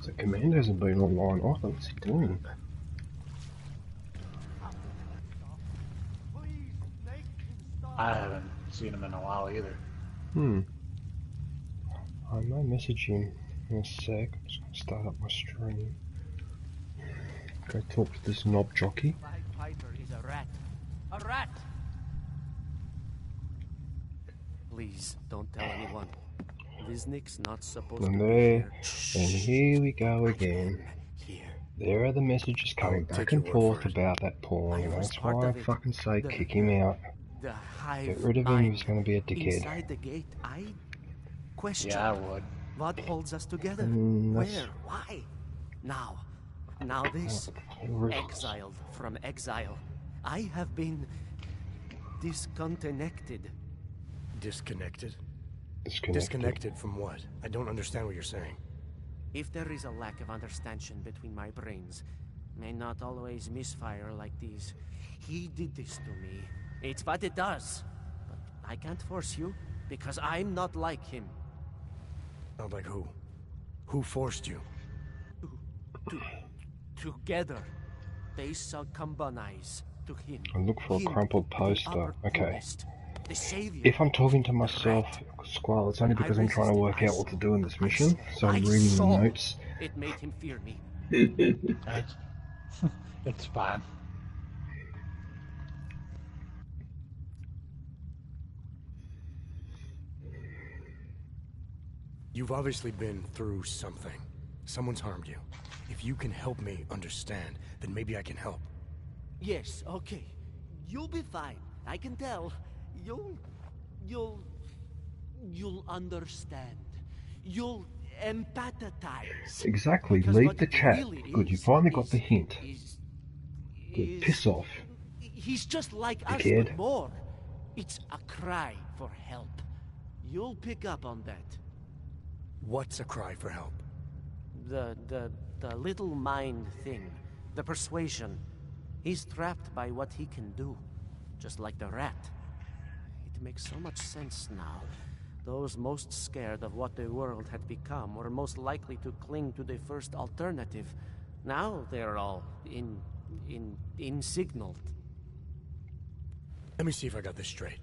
The command hasn't been online either. What's he doing? I haven't seen him in a while either. I may message him in a sec. I'm just going to start up my stream. Go talk to this knob jockey. Piper is a rat. A rat! Please, don't tell anyone. Viznik's not supposed to be here. And here we go again. There are the messages coming back and forth about that porn, and that's why I fucking say kick him out. Get rid of him, he's going to be a dickhead. Inside the gate, I question. Yeah, I would. What holds us together? Where? Why? Now this. Exiled from exile. I have been disconnected. Disconnected? Disconnected from what? I don't understand what you're saying. If there is a lack of understanding between my brains, may not always misfire like these. He did this to me. It's what it does. But I can't force you, because I'm not like him. Not like who? Who forced you? Together, they succumbanize to him. I look for a crumpled poster. Okay. If I'm talking to myself, Squall, it's only because I'm trying to work out what to do in this mission. So I'm reading the notes. It made him fear me. It's fine. You've obviously been through something. Someone's harmed you. If you can help me understand, then maybe I can help. Yes, okay. You'll be fine. I can tell. You'll understand. You'll empathize. Exactly. Leave the chat. Good, you finally got the hint. Good, piss off. He's just like us, but more. It's a cry for help. You'll pick up on that. What's a cry for help? The little mind thing. The persuasion. He's trapped by what he can do. Just like the rat. It makes so much sense now. Those most scared of what the world had become were most likely to cling to the first alternative. Now they're all insignaled. Let me see if I got this straight.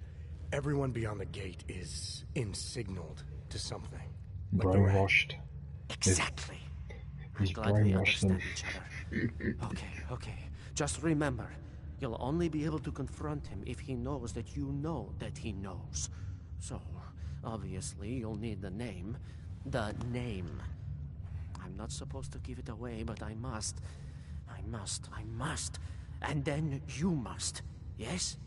Everyone beyond the gate is insignaled to something. Like brainwashed. Exactly. He's glad we brainwashed them. understand each other. Okay. Just remember, you'll only be able to confront him if he knows that you know that he knows. So, obviously, you'll need the name. The name. I'm not supposed to give it away, but I must. And then you must. Yes?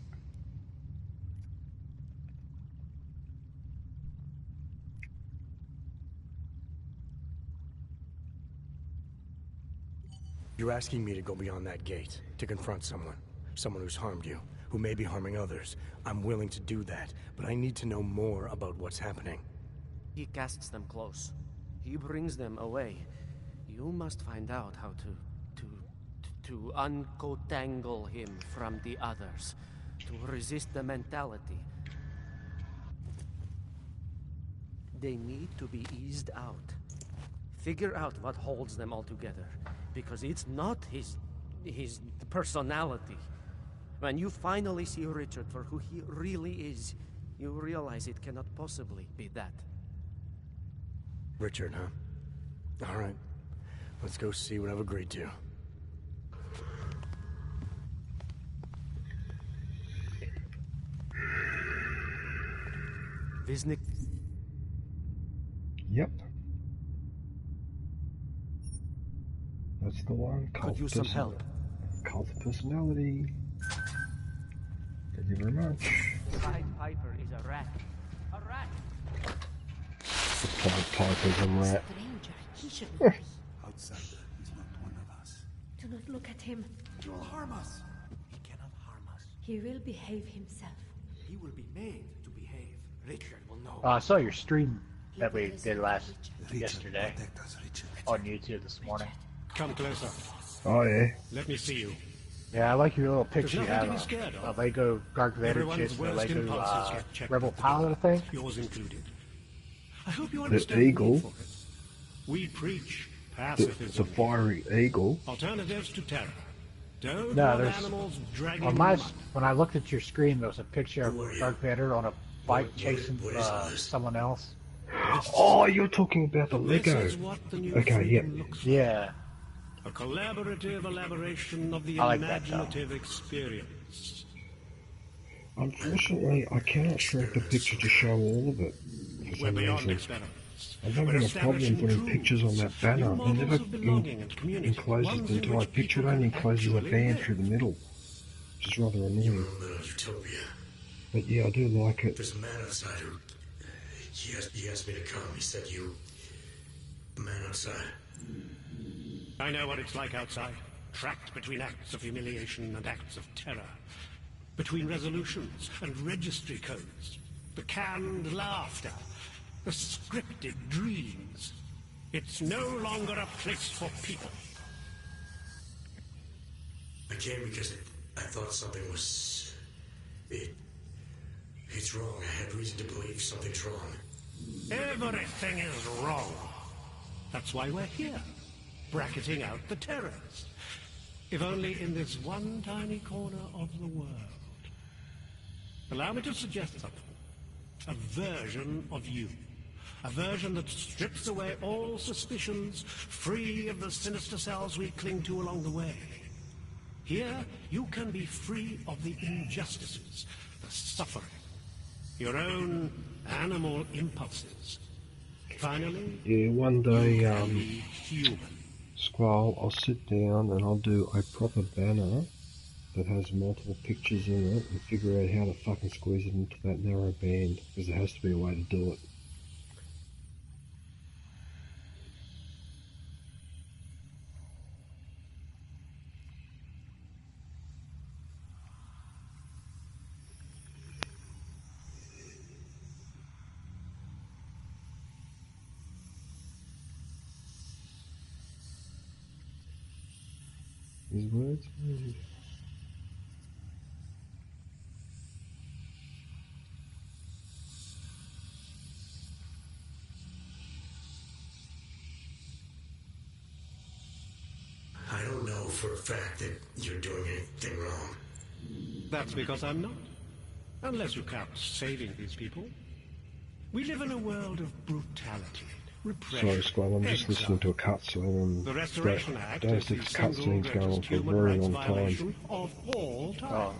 You're asking me to go beyond that gate, to confront someone who's harmed you, who may be harming others. I'm willing to do that, but I need to know more about what's happening. He casts them close. He brings them away. You must find out how to uncotangle him from the others, to resist the mentality. They need to be eased out. Figure out what holds them all together, because it's not his personality. When you finally see Richard for who he really is, you realize it cannot possibly be that. Richard, huh? All right. Let's go see what I've agreed to. Viznik. Yep. That's the one. Could use some help. Cult of personality. Thank you very much. Piper is a rat. A rat. Piper's a rat. Stranger, he should be. Outsider, he's not one of us. Do not look at him. He will harm us. He cannot harm us. He will behave himself. He will be made to behave. Richard will know. I saw your stream that we did yesterday Protect us, Richard. on YouTube this morning. Come closer. Oh yeah. Let me see you. Yeah, I like your little picture you There's nothing have to be scared of. Lego Dark Vader Everyone's chits, the worst Lego impulses get checked Rebel at the Pilot, I door, think. yours included. I hope you understand eagle. the need for it. We preach the fiery eagle. Alternatives to terror. Don't No, want there's animals dragging on my when I looked at your screen, there was a picture of Darth Vader on a bike chasing someone else. Oh, you're talking about the This Lego. is what the new Okay, yeah. freedom looks like. Yeah, A collaborative elaboration of the I like that, though. imaginative experience. Unfortunately, I cannot shrink the picture to show all of it. For We're some beyond reason. experiments. I'm We're having a problem establishing putting truths, pictures on that banner. new It models never of belonging and community, encloses ones the in entire which picture. It people only can encloses a actually band live. through the middle, which is rather annoying. Utopia. But yeah, I do like it. There's a man outside who he asked me to come. He said the man outside. I know what it's like outside. Trapped between acts of humiliation and acts of terror. Between resolutions and registry codes. The canned laughter. The scripted dreams. It's no longer a place for people. I came because I thought something was... It's wrong. I had reason to believe something's wrong. Everything is wrong. That's why we're here. Bracketing out the terrors. If only in this one tiny corner of the world. Allow me to suggest something. A version of you. A version that strips away all suspicions, free of the sinister cells we cling to along the way. Here, you can be free of the injustices, the suffering, your own animal impulses. Finally, Yeah, one you day, can be human. Squall, I'll sit down and I'll do a proper banner that has multiple pictures in it and figure out how to fucking squeeze it into that narrow band, because there has to be a way to do it. His words? I don't know for a fact that you're doing anything wrong. That's because I'm not. Unless you count saving these people. We live in a world of brutality, repression, Sorry, Squall, I'm just listening to a cutscene and The Restoration Act don't is the think the single cutscene's going on greatest for a human very rights long time. violation of all time.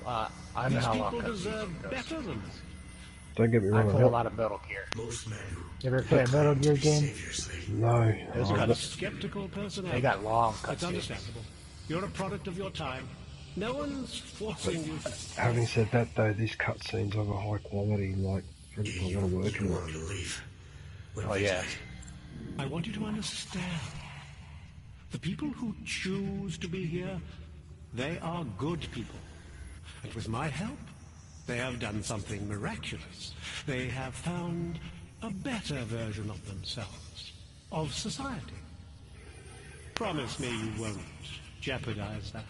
I know These how long people that deserve goes. better than this. Don't get me I wrong, play a lot of Metal Gear. Most men who You ever play a Metal Gear game? seriously. no. Those Oh, cuts- A skeptical personality. They got long It's cutscenes. understandable. You're a product of your time. No one's forcing you to... having said that though, these cutscenes are of a high quality, like, for You, I want to work you in want it. me to leave. What Oh if it's yeah. like- I want you to understand. The people who choose to be here, they are good people. And with my help, they have done something miraculous. They have found a better version of themselves, of society. Promise me you won't jeopardize that.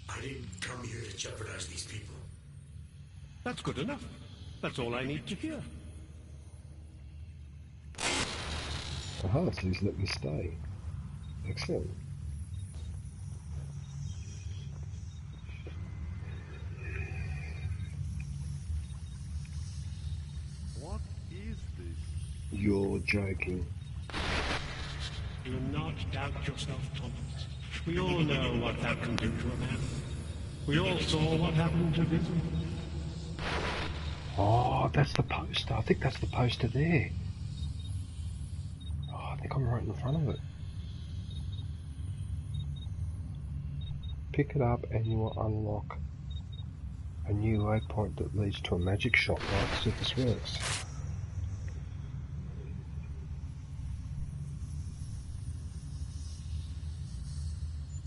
I didn't come here to jeopardize these people. That's good enough. That's all I need to hear. Aha, so he's let me stay. Excellent. What is this? You're joking. Do not doubt yourself, Thomas. We all know what that can do to a man. We all saw what happened to Vision. Oh, that's the poster. I think that's the poster there. Oh, I think I'm right in front of it. Pick it up and you will unlock a new waypoint that leads to a magic shop. Right, see if this works.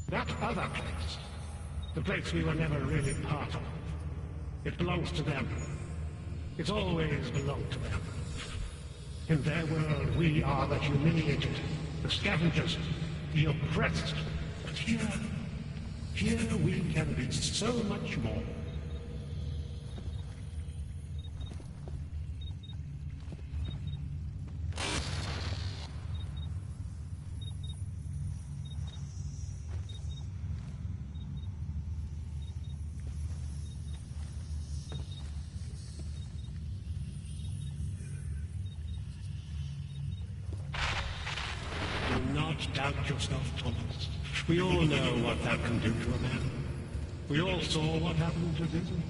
That other place, the place we were never really part of, it belongs to them. It's always belonged to them. In their world, we are the humiliated, the scavengers, the oppressed. But here Here we can be so much more. Do not doubt yourself, Thomas. We all know what that can do to a man. We all saw what happened to Disney.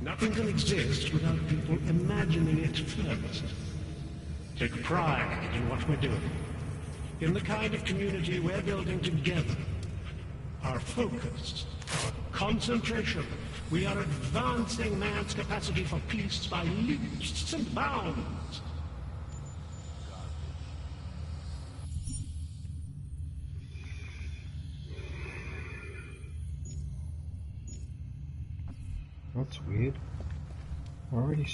Nothing can exist without people imagining it first. Take pride in what we're doing, in the kind of community we're building together. Our focus, our concentration. We are advancing man's capacity for peace by leaps and bounds. That's weird. I already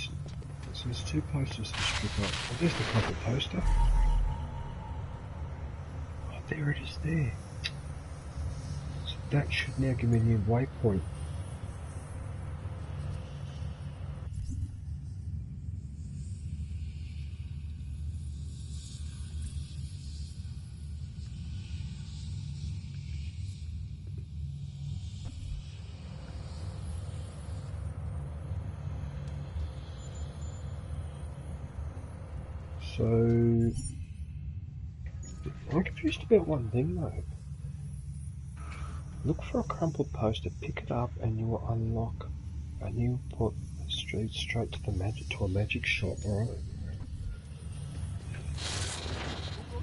so there's 2 posters to strip up. Oh, there's the cover poster. Oh, there it is there. So that should now give me a new waypoint. So, I'm confused about one thing though. Look for a crumpled poster, pick it up, and you will unlock, and you put straight to the a magic shop, alright?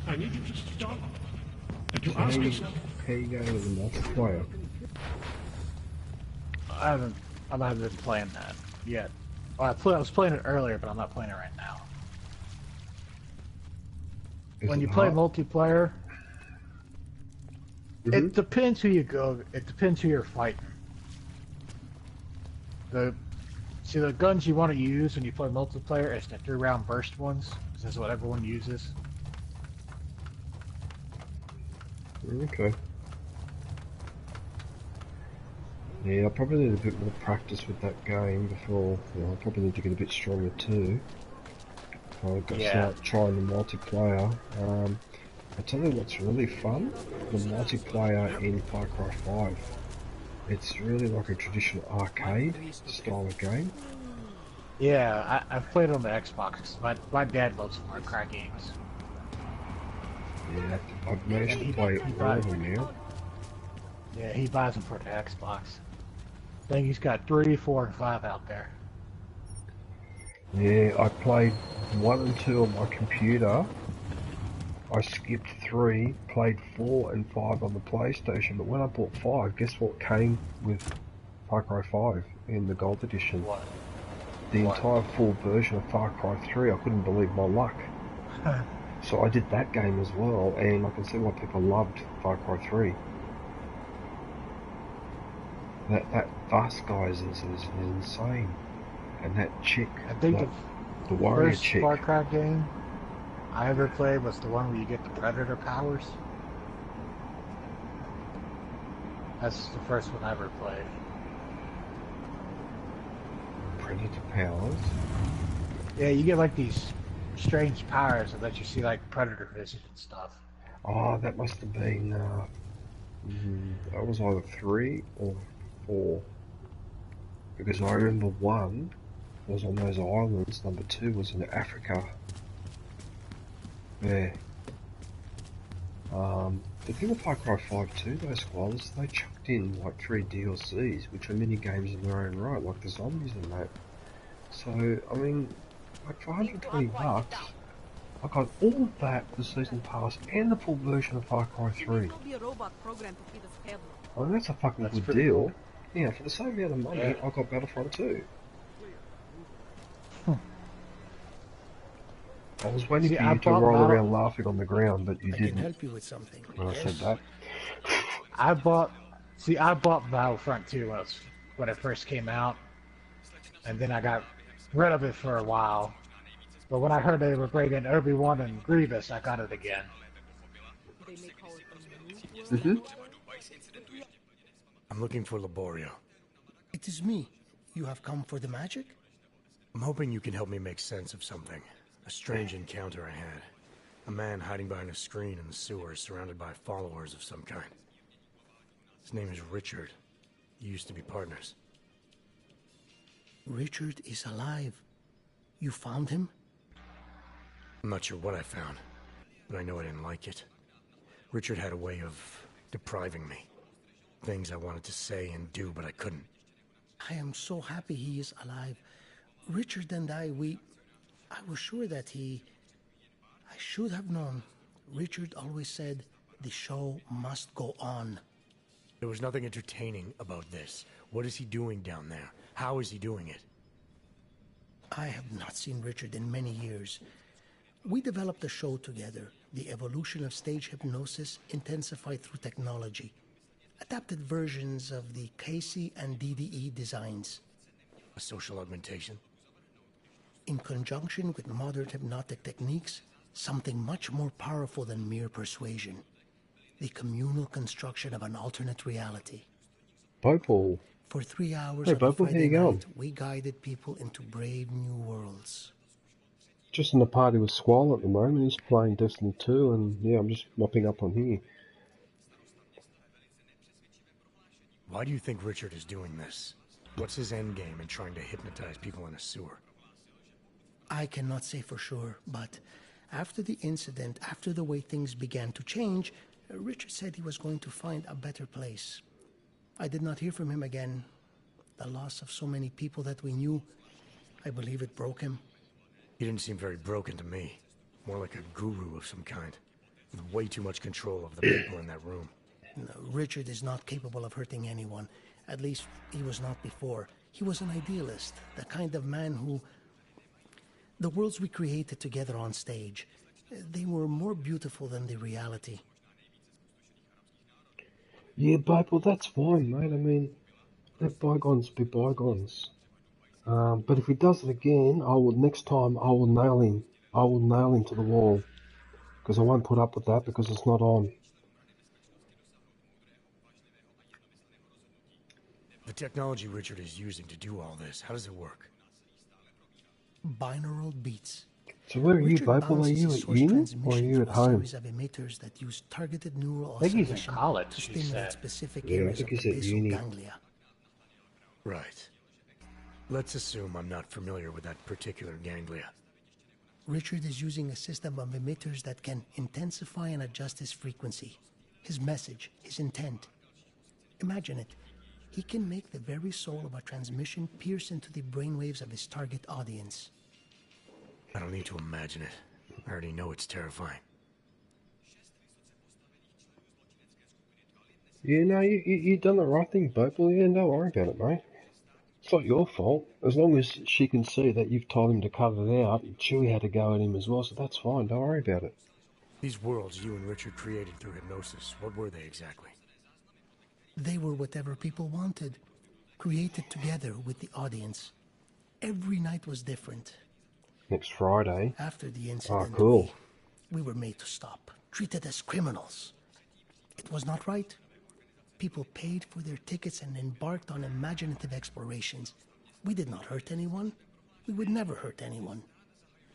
I need you to stop and to ask yourself. How you going with the multiplayer? I'm not even playing that yet. Well, I was playing it earlier, but I'm not playing it right now. When you play multiplayer, it depends who you go. It depends who you're fighting. The guns you want to use when you play multiplayer is the 3-round burst ones. Because that's what everyone uses. Okay. Yeah, I probably need a bit more practice with that game before. I probably need to get a bit stronger too. I've got to start trying the multiplayer. I tell you what's really fun, the multiplayer in Far Cry 5. It's really like a traditional arcade style of game. Yeah, I've played on the Xbox. My dad loves Far Cry games. Yeah, I've managed to play all of them now. Yeah, he buys them for the Xbox. I think he's got 3, 4, and 5 out there. Yeah, I played 1 and 2 on my computer. I skipped 3, played 4 and 5 on the PlayStation, but when I bought 5, guess what came with Far Cry 5 in the Gold Edition? What? The entire full version of Far Cry 3. I couldn't believe my luck. So I did that game as well, and I can see why people loved Far Cry 3. That bus guy is insane. And that chick, I think the warrior first chick. Far Cry game I ever played was the one where you get the Predator powers. That's the first one I ever played. Predator powers? Yeah, you get like these strange powers that let you see like Predator vision and stuff. Oh, that must have been, that was either 3 or 4. Because I remember 1 was on those islands, number 2 was in Africa. Yeah. The thing with Far Cry 5 too, those squads, they chucked in like 3 DLCs, which are mini games in their own right, like the zombies and that. So, I mean, like for 120 bucks, I got all of that, the season pass, and the full version of Far Cry 3. I mean, that's a fucking good deal. Cool. Yeah, for the same amount of money, I got Battlefront 2. I was waiting See, for I you to bought roll Battle. around laughing on the ground, but you I can didn't help you with something. when I said Yes? that. I bought. See, I bought Battlefront 2 when it first came out, and then I got rid of it for a while. But when I heard they were bringing Obi-Wan and Grievous, I got it again. Mm-hmm. I'm looking for Laborio. It is me. You have come for the magic? I'm hoping you can help me make sense of something. A strange encounter I had. A man hiding behind a screen in the sewers, surrounded by followers of some kind. His name is Richard. You used to be partners. Richard is alive. You found him? I'm not sure what I found, but I know I didn't like it. Richard had a way of depriving me. Things I wanted to say and do, but I couldn't. I am so happy he is alive. Richard and I was sure that I should have known. Richard always said, the show must go on. There was nothing entertaining about this. What is he doing down there? How is he doing it? I have not seen Richard in many years. We developed a show together, the evolution of stage hypnosis intensified through technology. Adapted versions of the Casey and DDE designs. A social augmentation? In conjunction with modern hypnotic techniques, something much more powerful than mere persuasion. The communal construction of an alternate reality. Bopal. For 3 hours Hey, on a Bopal, how Friday you going? night, we guided people into brave new worlds. Just in the party with Squall at the moment. He's playing Destiny 2, and yeah, I'm just mopping up on here. Why do you think Richard is doing this? What's his endgame in trying to hypnotize people in a sewer? I cannot say for sure, but after the incident, after the way things began to change, Richard said he was going to find a better place. I did not hear from him again. The loss of so many people that we knew, I believe it broke him. He didn't seem very broken to me. More like a guru of some kind, with way too much control of the people in that room. No, Richard is not capable of hurting anyone. At least, he was not before. He was an idealist, the kind of man who... The worlds we created together on stage, they were more beautiful than the reality. Yeah, Bopal, that's fine, mate. I mean, let bygones be bygones. But if he does it again, next time I will nail him. I will nail him to the wall. Because I won't put up with that because it's not on. The technology Richard is using to do all this, how does it work? Binaural beats. So where are you, Richard Bopal? Are balances you his at source uni or are transmission you at through a home? series of emitters that use targeted neural I think he's in oscillation college, to he stimulate said. specific Yeah, I areas think of the he's at basal uni. ganglia. Right. Let's assume I'm not familiar with that particular ganglia. Richard is using a system of emitters that can intensify and adjust his frequency, his message, his intent. Imagine it. He can make the very soul of a transmission pierce into the brainwaves of his target audience. I don't need to imagine it. I already know it's terrifying. Yeah, no, you done the right thing, Bopal. Yeah, don't worry about it, mate. It's not your fault. As long as she can see that you've told him to cut it out, and Chewie had to go at him as well, so that's fine. Don't worry about it. These worlds you and Richard created through hypnosis, what were they exactly? They were whatever people wanted, created together with the audience. Every night was different. Next Friday. After the incident, Cool. we were made to stop, treated as criminals. It was not right. People paid for their tickets and embarked on imaginative explorations. We did not hurt anyone. We would never hurt anyone.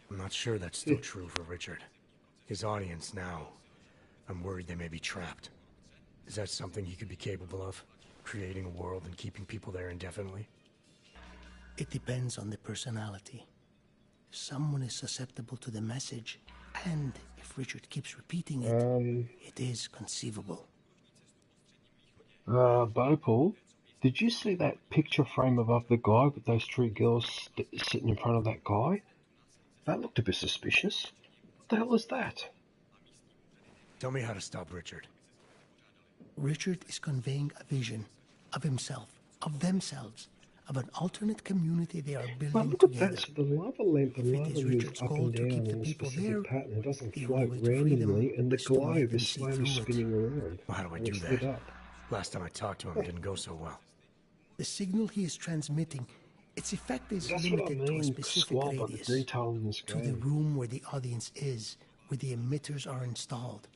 I'm not sure that's still true for Richard. His audience now, I'm worried they may be trapped. Is that something he could be capable of? Creating a world and keeping people there indefinitely? It depends on the personality. Someone is susceptible to the message, and if Richard keeps repeating it, it is conceivable. Bopal, did you see that picture frame above the guy with those three girls sitting in front of that guy? That looked a bit suspicious. What the hell is that? Tell me how to stop Richard. Richard is conveying a vision of himself, of themselves, of an alternate community they are But building look at together. that, so the lava lamp, the If it lava is moves Richard's up goal and to down keep the in a people specific there, pattern. It doesn't the float only way to free them randomly, and the is to globe let them is see slowly through it. spinning around. Well, how do I And do it's lit that? up. Last time I talked to him, it didn't go so well. The signal he is transmitting, its effect is That's what I limited to a mean, specific Squall, by the radius, detail in this to the game. room where the audience is, where the emitters are installed.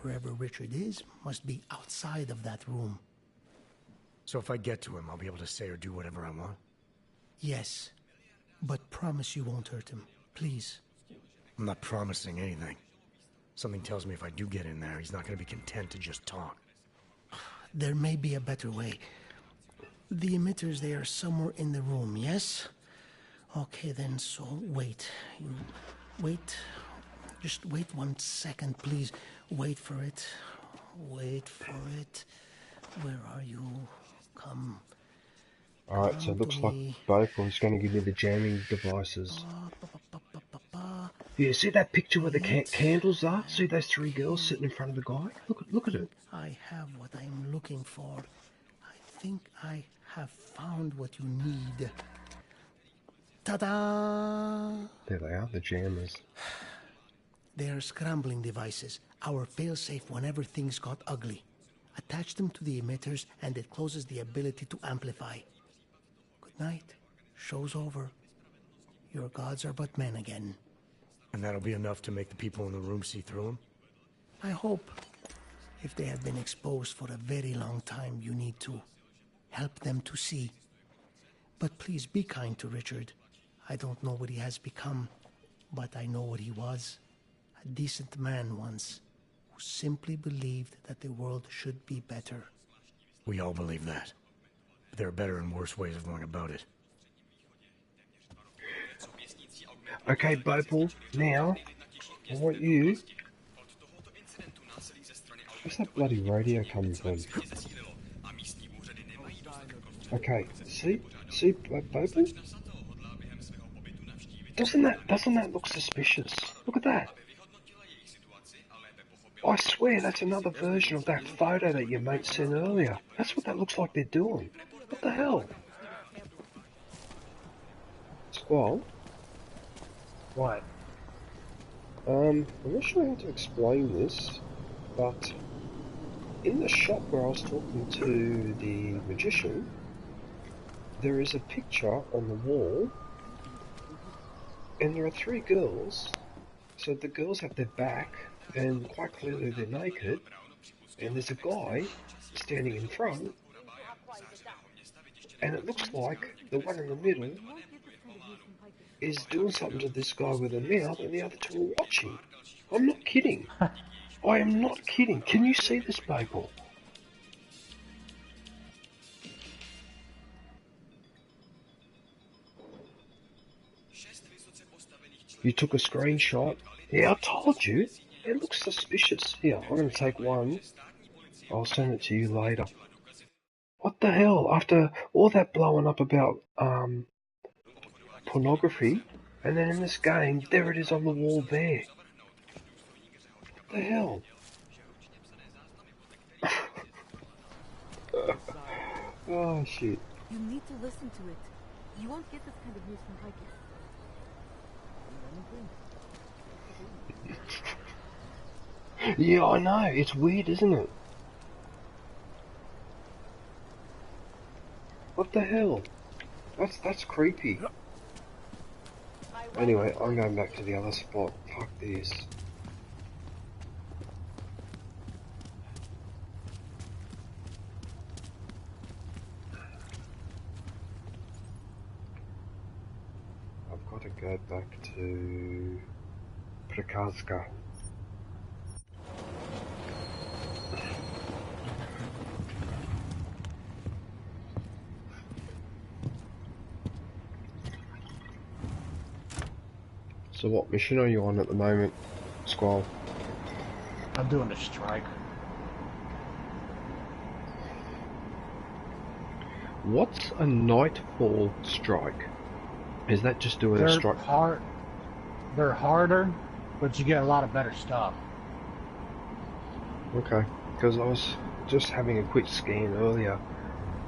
Wherever Richard is must be outside of that room. So if I get to him, I'll be able to say or do whatever I want? Yes, but promise you won't hurt him, please. I'm not promising anything. Something tells me if I do get in there, he's not going to be content to just talk. There may be a better way. The emitters, they are somewhere in the room, yes? Okay then, so wait. You wait. Just wait 1 second, please. Wait for it. Wait for it. Where are you? Come. Alright, so it looks like Bopal's going to give me the jamming devices. Yeah, see that picture where the candles are? See those three girls sitting in front of the guy? Look at it. I have what I'm looking for. I think I have found what you need. Ta-da! There they are, the jammers. They are scrambling devices, our failsafe whenever things got ugly. Attach them to the emitters and it closes the ability to amplify. Good night. Show's over. Your gods are but men again. And that'll be enough to make the people in the room see through him? I hope. If they have been exposed for a very long time, you need to help them to see. But please be kind to Richard. I don't know what he has become, but I know what he was. A decent man once, who simply believed that the world should be better. We all believe that. But there are better and worse ways of going about it. Okay, Bopal, now, I want you... Where's that bloody radio coming from? Okay, see, Bopal? Doesn't that look suspicious? Look at that. I swear that's another version of that photo that your mate sent earlier. That's what that looks like they're doing. What the hell? Squall? What? I'm not sure how to explain this, but in the shop where I was talking to the magician, there is a picture on the wall, and there are three girls. So the girls have their back, and quite clearly they're naked, and there's a guy standing in front, and it looks like the one in the middle is doing something to this guy with a mouth, and the other two are watching. I'm not kidding. I am not kidding. Can you see this, Bopal? You took a screenshot? Yeah, I told you. It looks suspicious. Here, I'm going to take one. I'll send it to you later. What the hell? After all that blowing up about pornography, and then in this game, there it is on the wall there. What the hell? Oh shit. You need to listen to it. You won't get this kind of news from Viking. Yeah, I know. It's weird, isn't it? What the hell? That's creepy. Anyway, I'm going back to the other spot. Fuck this. I've got to go back to Prakaska. So what mission are you on at the moment, Squall? I'm doing a strike. What's a nightfall strike? Is that just doing a strike? They're harder, but you get a lot of better stuff. Okay, because I was just having a quick scan earlier,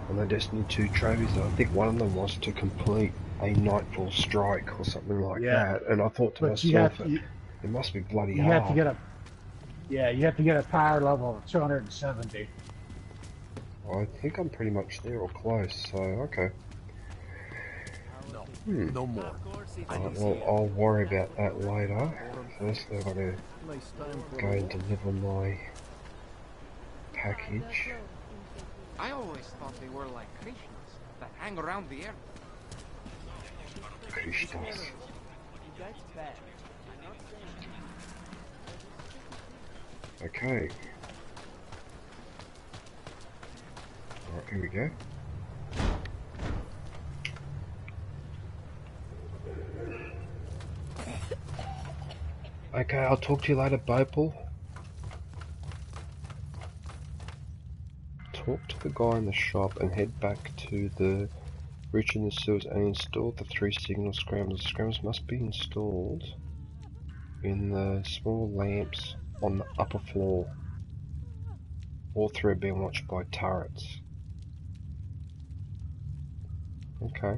on the Destiny 2 trophies. I think one of them was to complete a Nightfall strike or something like that. And I thought to myself, it must be bloody hard. You have to get a power level of 270. I think I'm pretty much there or close, so okay. No more. Well, I'll worry about that later. Firstly, I've got to go and deliver my package. I always thought they were like Krishnas that hang around the air. Krishnas. Okay. Alright, here we go. Okay, I'll talk to you later, Bopal. Talk to the guy in the shop and head back to the bridge in the sewers and install the 3 signal scramblers. The scramblers must be installed in the small lamps on the upper floor. All 3 are being watched by turrets. Okay.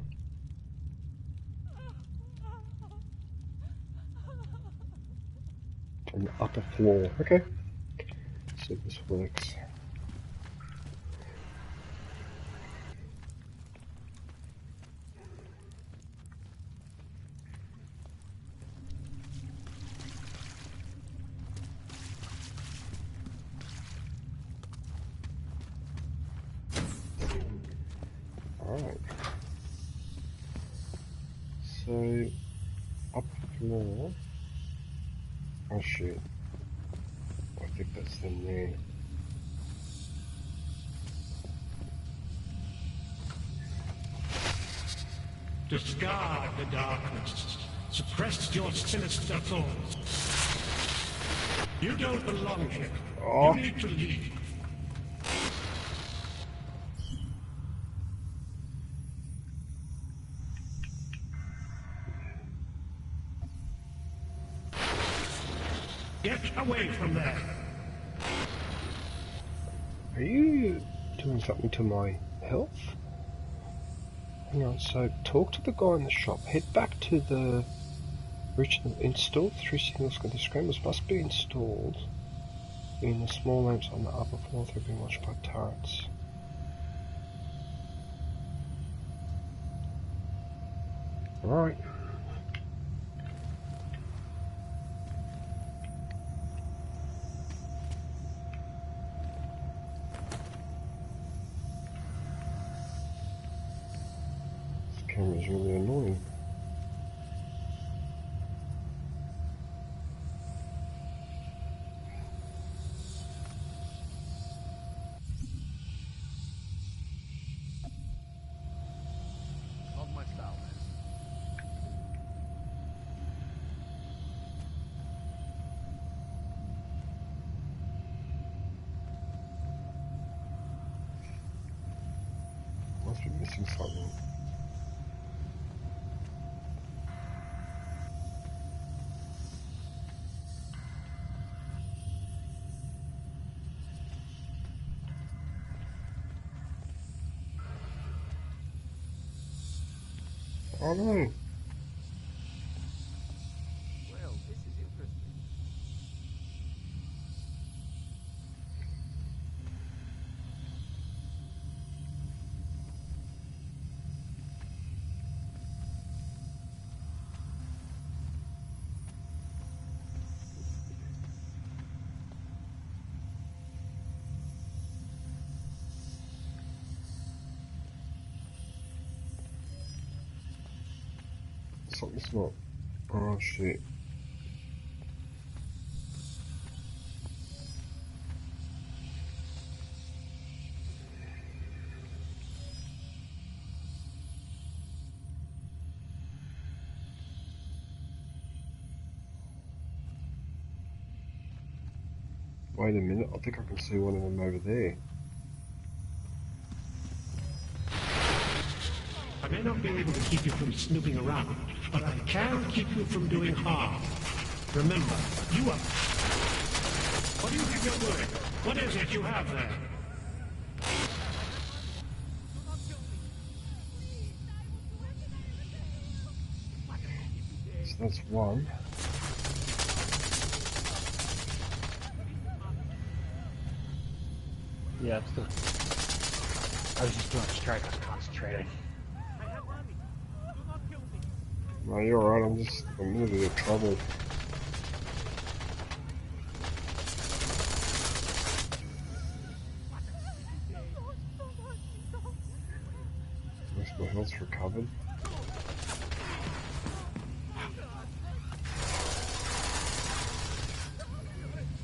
On the upper floor. Okay. See if this works. Alright. So, up floor. Oh shit. I think that's in there. Discard the darkness. Suppress your sinister thoughts. You don't belong here. Oh. You need to leave. Get away from there. Are you doing something to my health? Hang on, so talk to the guy in the shop, head back to the original, install 3 signals, the scramblers must be installed in the small lamps on the upper floor that are being watched by turrets. Right. This camera's really annoying. Not my style, man. Must be missing something. Oh no! Well, this is interesting. Something's not. Oh shit. Wait a minute, I think I can see one of them over there. I may not be able to keep you from snooping around, but I can keep you from doing harm. Remember, you are... What do you think you're doing? What is it you have there? that's one. Yeah, it's still. I was just doing a strike. I was concentrating. No, you're alright. I'm in a bit of trouble. Where's my health recovered?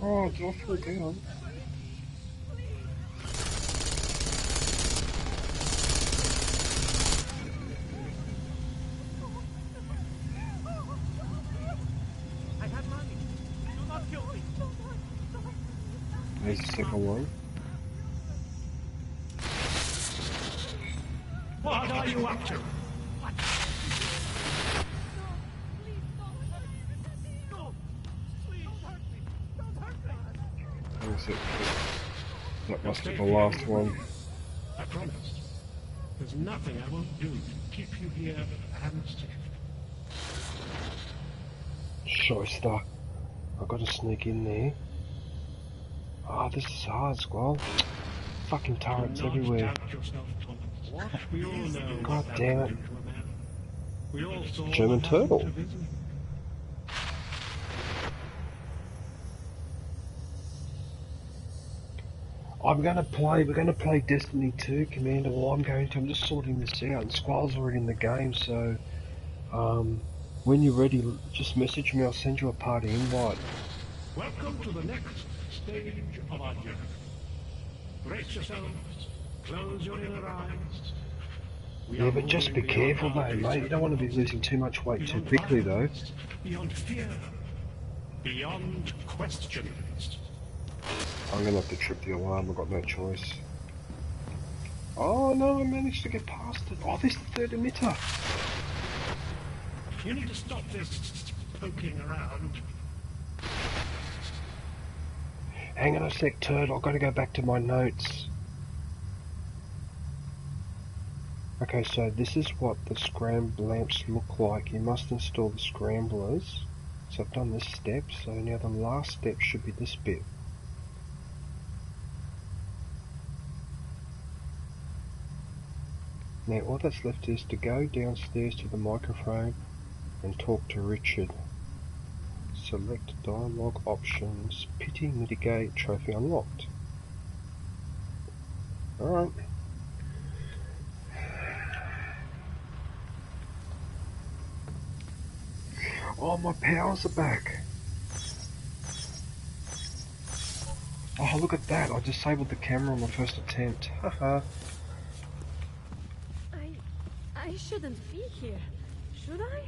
Oh, did I fall down? There's the second one. What are you up to? That must be the last one. I promise. There's nothing I won't do to keep you here and safe. Shyster. I've got to sneak in there. Ah, oh, this is hard, Squall. Fucking turrets everywhere. God damn it. German turtle. We're gonna play Destiny 2, Commander. Well, I'm just sorting this out, and Squall's already in the game, so, when you're ready, just message me, I'll send you a party invite. Welcome to the next stage of our journey. Brace yourselves, close your inner eyes. Yeah, but just be careful though, mate. You don't want to be losing too much weight too quickly though. Beyond fear, beyond questions. I'm gonna have to trip the alarm, I've got no choice. Oh no, I managed to get past it. Oh, there's the third emitter. You need to stop this poking around. Hang on a sec, Turd, I've got to go back to my notes. Okay, so this is what the scrambled lamps look like. You must install the scramblers. So I've done this step, so now the last step should be this bit. Now all that's left is to go downstairs to the microphone and talk to Richard. Select dialogue options, pity, mitigate, trophy unlocked. Alright. Oh, my powers are back. Oh, look at that. I disabled the camera on my first attempt. Haha. I shouldn't be here, should I?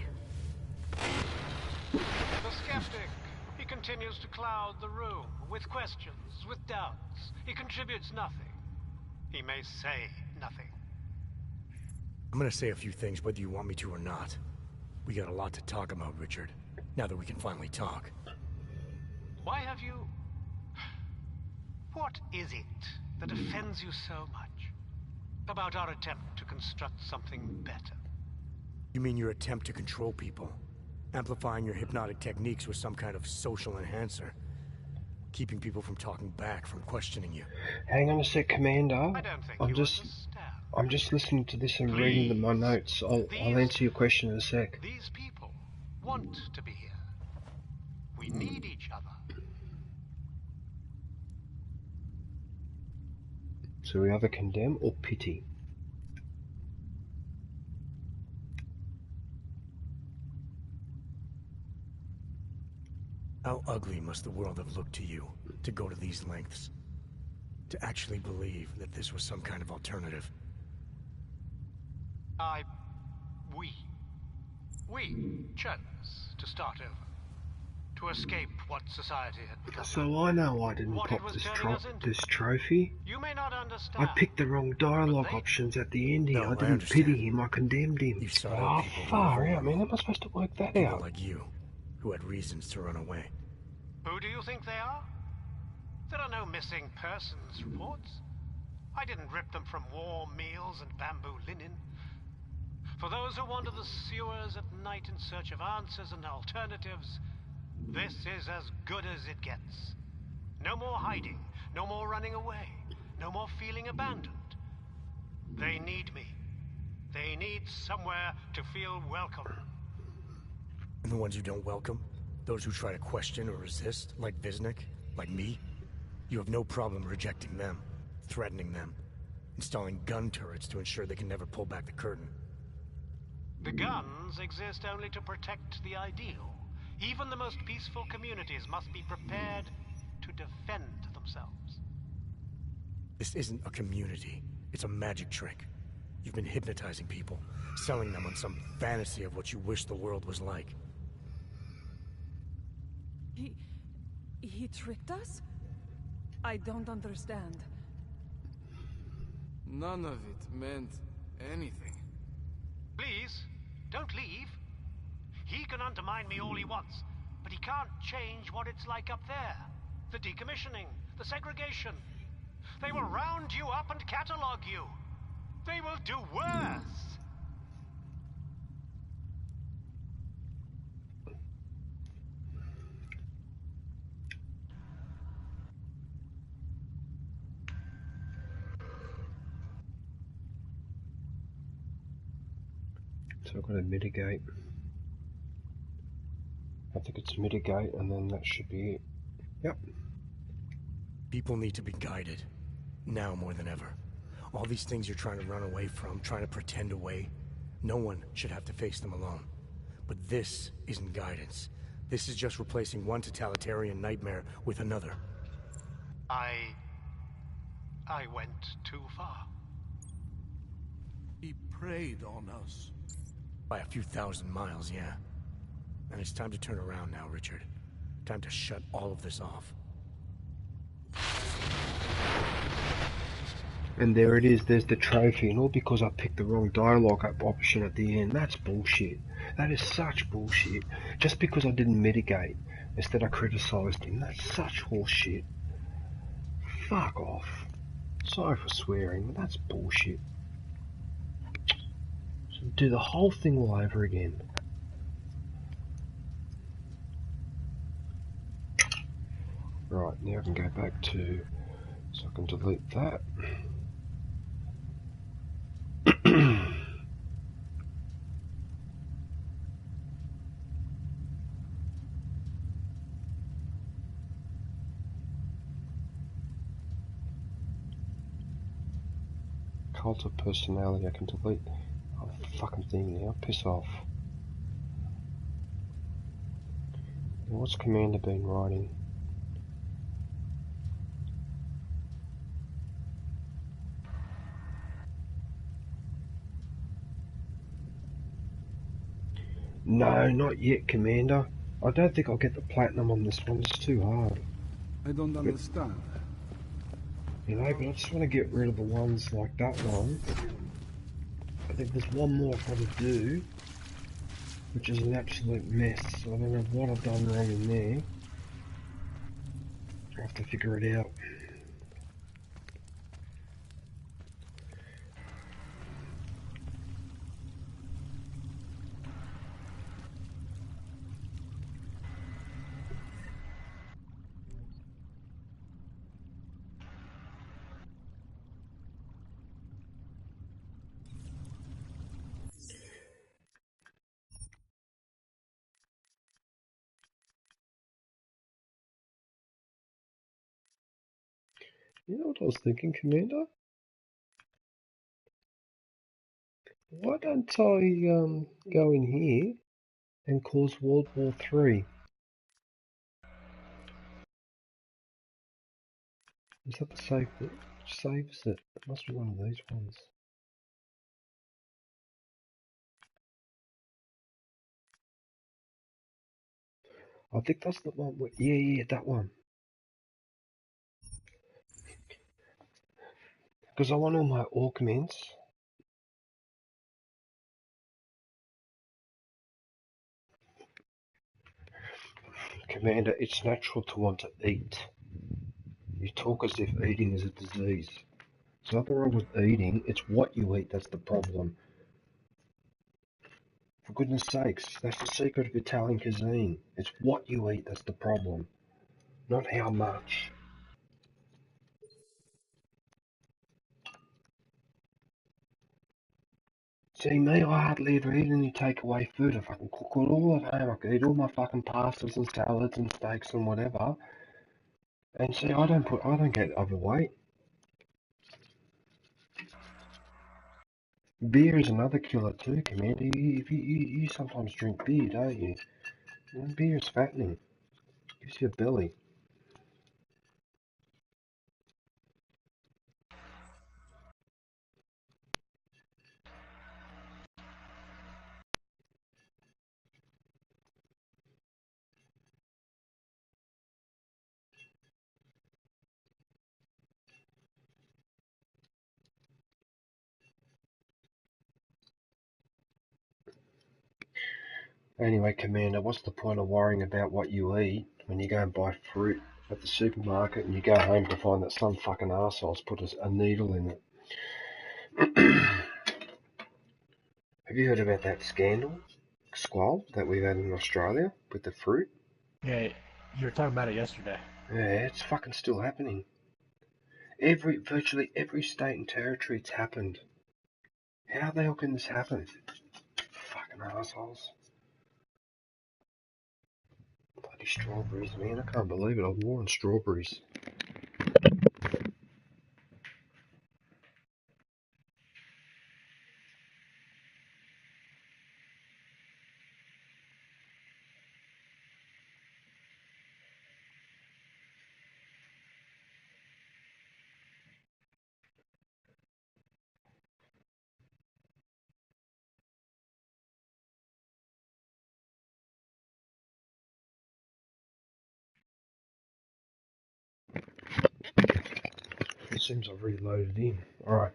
The skeptic. He continues to cloud the room with questions, with doubts. He contributes nothing. He may say nothing. I'm gonna say a few things whether you want me to or not. We got a lot to talk about, Richard. Now that we can finally talk. Why have you... What is it that offends you so much about our attempt to construct something better? You mean your attempt to control people? Amplifying your hypnotic techniques with some kind of social enhancer? Keeping people from talking back, from questioning you? Hang on a sec, Commander. I don't think you understand. I'm just listening to this and reading my notes. I'll answer your question in a sec. These people want to be here. We need each other. So we either condemn or pity. How ugly must the world have looked to you, to go to these lengths? To actually believe that this was some kind of alternative? We chose to start over. To escape what society had become. So I know I didn't pop this trophy. You may not understand. I picked the wrong dialogue options at the ending. No, I didn't pity him, I condemned him. You saw Oh, far out, man. How am I supposed to work that people out? like you, who had reasons to run away. Who do you think they are? There are no missing persons reports. I didn't rip them from warm meals and bamboo linen. For those who wander the sewers at night in search of answers and alternatives, this is as good as it gets. No more hiding, no more running away, no more feeling abandoned. They need me. They need somewhere to feel welcome. And the ones you don't welcome? Those who try to question or resist, like Visnik, like me? You have no problem rejecting them, threatening them, installing gun turrets to ensure they can never pull back the curtain. The guns exist only to protect the ideal. Even the most peaceful communities must be prepared to defend themselves. This isn't a community. It's a magic trick. You've been hypnotizing people, selling them on some fantasy of what you wish the world was like. He tricked us? I don't understand. None of it meant anything. Please, don't leave. He can undermine me all he wants, but he can't change what it's like up there. The decommissioning, the segregation. They will round you up and catalog you. They will do worse. So I've got to mitigate. I think it's mitigate, and then that should be it. Yep. People need to be guided. Now more than ever. All these things you're trying to run away from, trying to pretend away, no one should have to face them alone. But this isn't guidance. This is just replacing one totalitarian nightmare with another. I went too far. He preyed on us. By a few thousand miles, yeah. And it's time to turn around now, Richard. Time to shut all of this off. And there it is, there's the trophy, and all because I picked the wrong dialogue option at the end. That's bullshit. That is such bullshit. Just because I didn't mitigate, instead I criticised him. That's such horseshit. Fuck off. Sorry for swearing, but that's bullshit. So do the whole thing all over again. Right, now I can go back to, so I can delete that. Cult of personality, I can delete the whole fucking thing now, piss off. Now what's Commander been writing? No, not yet, Commander. I don't think I'll get the platinum on this one, it's too hard. I don't understand. You know, but I just want to get rid of the ones like that one. I think there's one more I've got to do, which is an absolute mess. So I don't know what I've done wrong in there. I have to figure it out. You know what I was thinking, Commander? Why don't I go in here and cause World War III? Is that the save that saves it? It must be one of these ones. I think that's the one where, yeah, that one. Because I want all my augments. Commander, it's natural to want to eat. You talk as if eating is a disease. There's nothing wrong with eating, it's what you eat that's the problem. For goodness sakes, that's the secret of Italian cuisine. It's what you eat that's the problem, not how much. See, me, I hardly ever eat any takeaway food. I fucking cook it all at home. I can eat all my fucking pastas and salads and steaks and whatever. And see, I don't get overweight. Beer is another killer too, Commander. You sometimes drink beer, don't you? Beer is fattening. Gives you a belly. Anyway, Commander, what's the point of worrying about what you eat when you go and buy fruit at the supermarket and you go home to find that some fucking arsehole's put a needle in it? Have you heard about that squall that we've had in Australia with the fruit? Yeah, you were talking about it yesterday. Yeah, it's fucking still happening. Virtually every state and territory it's happened. How the hell can this happen? Fucking assholes. Bloody strawberries, man. I can't believe it. I'm war on strawberries. It seems I've reloaded in. Alright.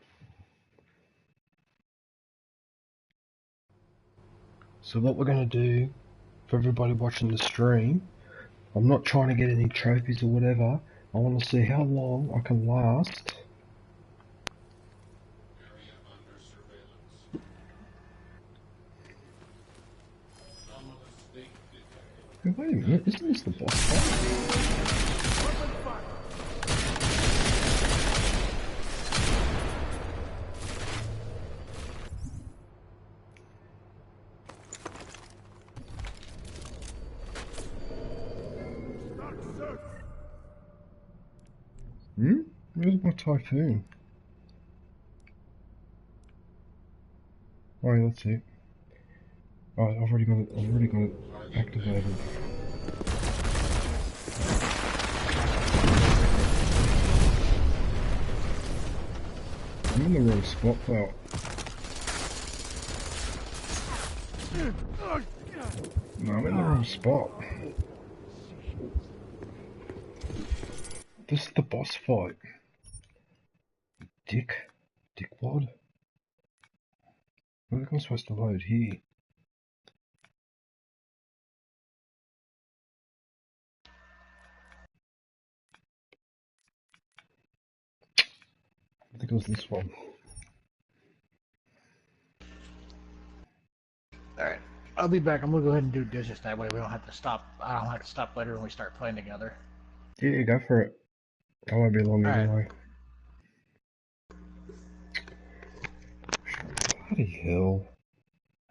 So what we're going to do, for everybody watching the stream, I'm not trying to get any trophies or whatever. I want to see how long I can last. Hey, wait a minute, isn't this the boss fight? Where's my typhoon? Oh, yeah, that's it. Alright, I've already got it activated. I'm in the wrong spot though. No, I'm in the wrong spot. This is the boss fight. Dickwad? I think I'm supposed to load here. I think it was this one. Alright. I'll be back. I'm gonna go ahead and do dishes that way we don't have to stop. I don't have to stop later when we start playing together. Yeah, go for it. I won't be long anyway. Bloody hell.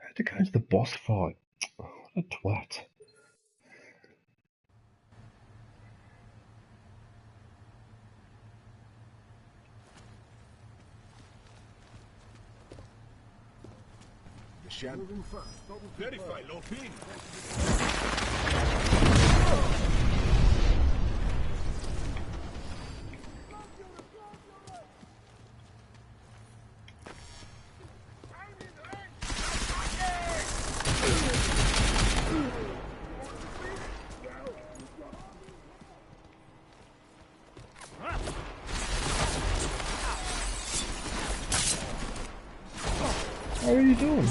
I had to go into the boss fight. Oh, what a twat. Verify low ping. What are you doing?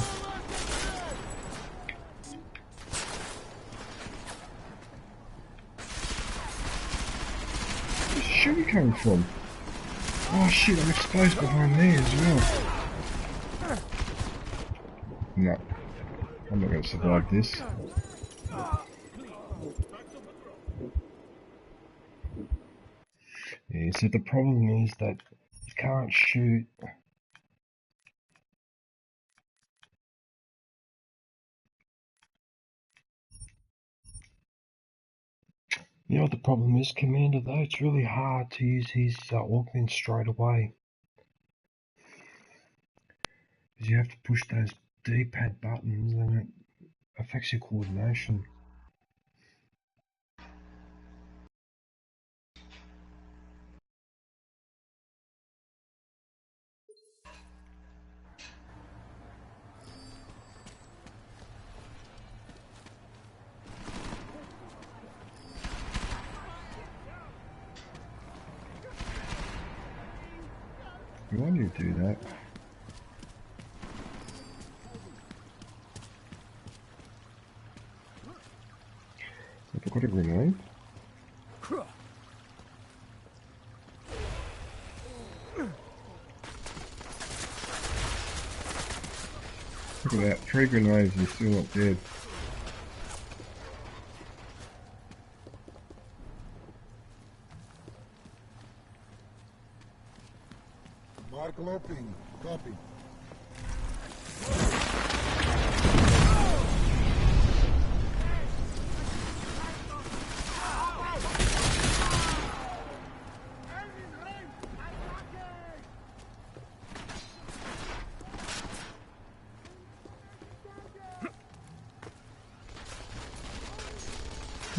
Where's the shooting coming from? Oh shit, I'm exposed behind there as well. No. I'm not going to survive this. Yeah, so the problem is that you can't shoot. You know what the problem is, Commander, though? It's really hard to use his augment straight away. Because you have to push those D-pad buttons and it affects your coordination. Why do you do that? Have I got a grenade? Look at that, 3 grenades and still not dead. Mark Loping, copy.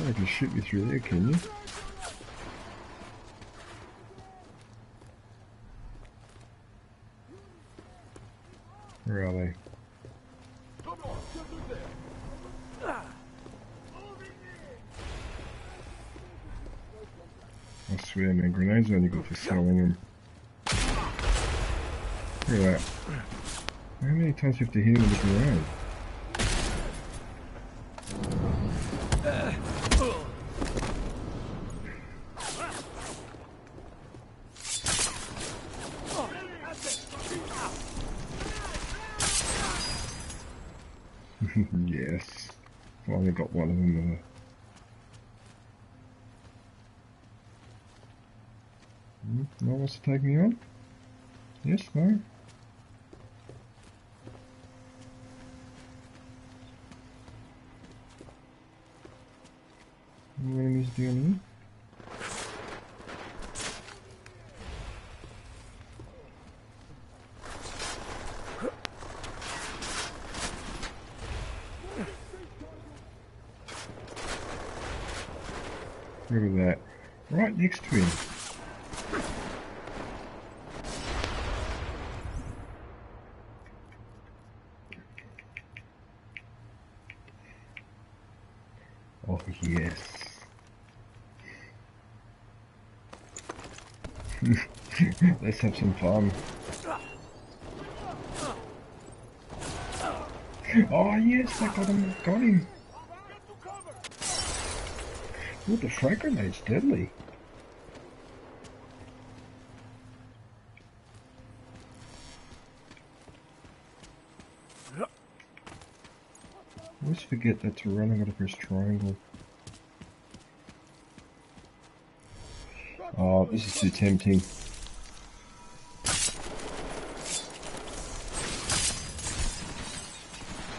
I can shoot you through there, can you? Where are they? I swear, man, grenades are only good for selling them. Look at that. How many times do you have to hit him with a grenade? Yes. Finally got one of them there. No one wants to take me on? Yes, no? No enemies down here? Look at that. Right next to him. Oh yes. Let's have some fun. Oh yes, I got him. Got him. Oh, the frag grenade's deadly. I always forget that to run, I gotta press triangle. Oh, this is too tempting.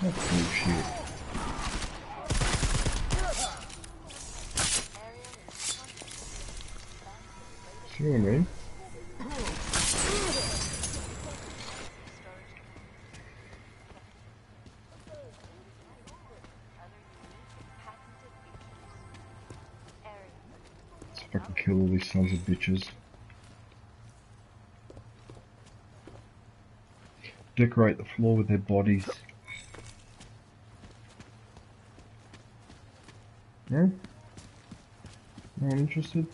That's bullshit. See what I mean? Let's fucking kill all these sons of bitches. Decorate the floor with their bodies. No? No one interested?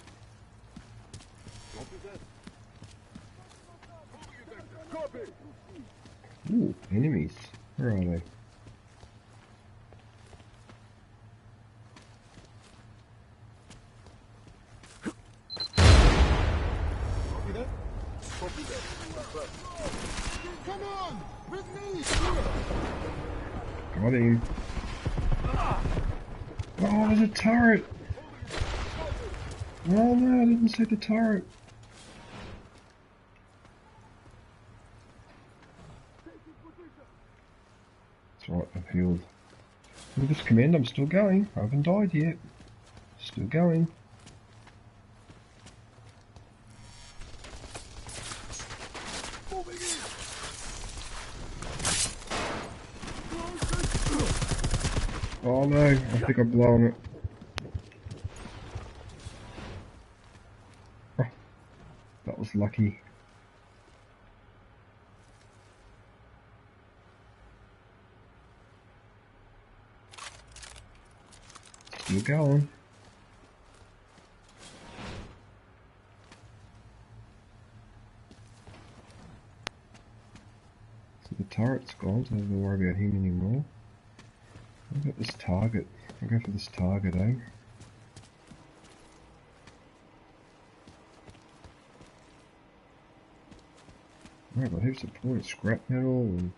Ooh, enemies. Where are they? Copy that? Copy that. Come on! With me! Got him. Oh, there's a turret! Oh no, I didn't see the turret. It's right, I've healed. Look at this command, I'm still going. I haven't died yet. Still going. Oh no, I think I've blown it. Oh, that was lucky. Still going. So the turret's gone, so I don't have to worry about him anymore. What about this target? I'll go for this target, eh? Right, got heaps of points, scrap metal and...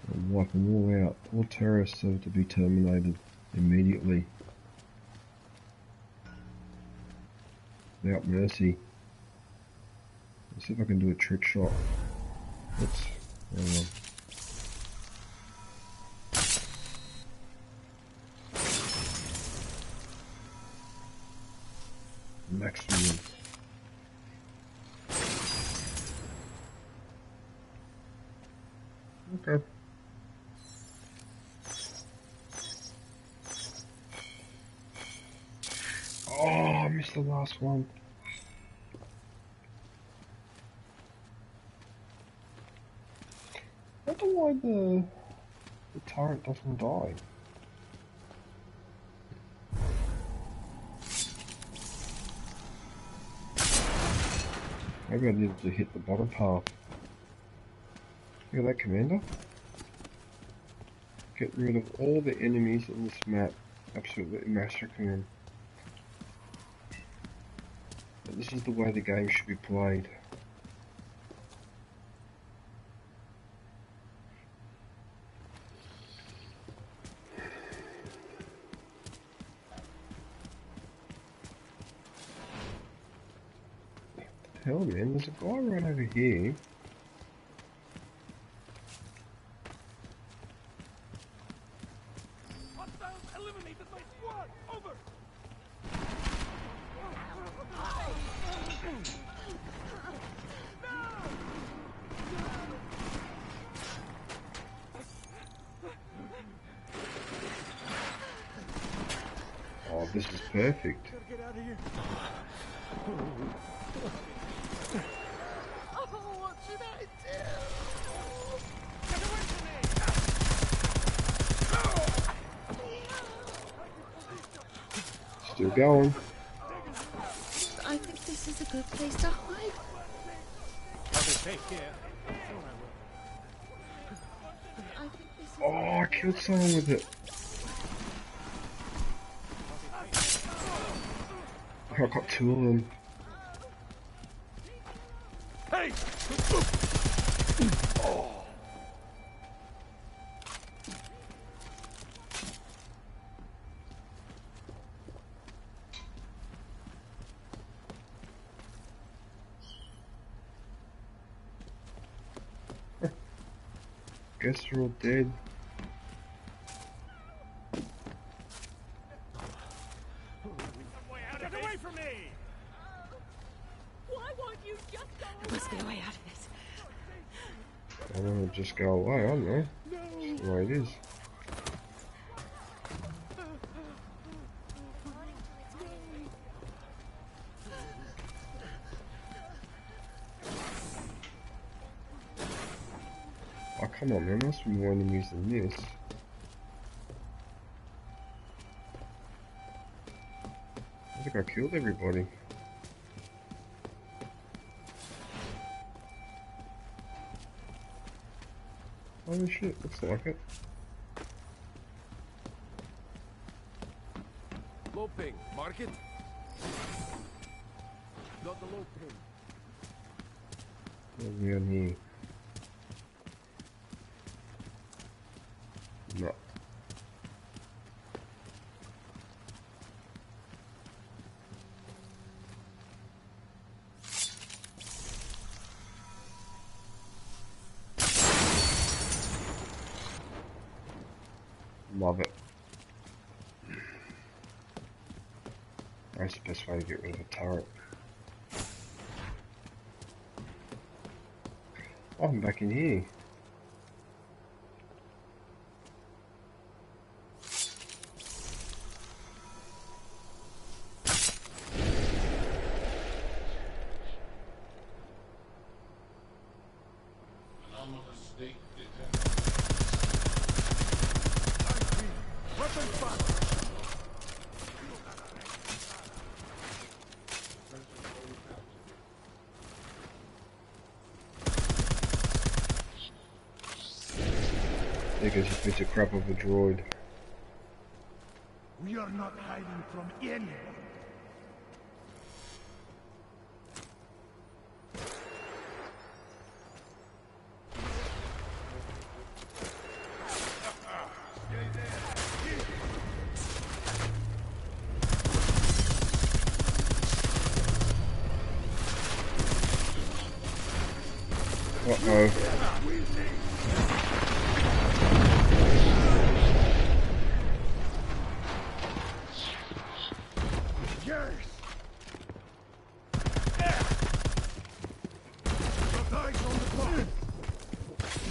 I'll wipe them all out. All terrorists are to be terminated immediately. Without mercy. Let's see if I can do a trick shot. Oops. Hang on. Maximum. Okay. Oh, I missed the last one. I wonder why the turret doesn't die. Maybe I needed to hit the bottom half. Look at that, Commander. Get rid of all the enemies in this map. Absolutely massacring them. But this is the way the game should be played. Hell man, there's a guy right over here. Oh, this is perfect. Get out of here. Oh, what should I do? Get away from me! Still going. I think this is a good place to hide. I'll be safe here. I think this is Oh, I killed someone with it. I got two of them. Hey! Oh. Guess they're all dead. Get away from me! Why won't you just go away? There must be a way out of this. I want to just go away, I don't know. That's the way it is. Oh, come on, there must be more enemies than this. I think I killed everybody. Holy shit, looks like it. Low ping. Mark it. Got the low ping. What are we on here? No. Love it. That's the best way to get rid of a turret. Oh, I'm back in here. Because a piece of crap of a droid. We are not hiding from anyone. Uh-oh.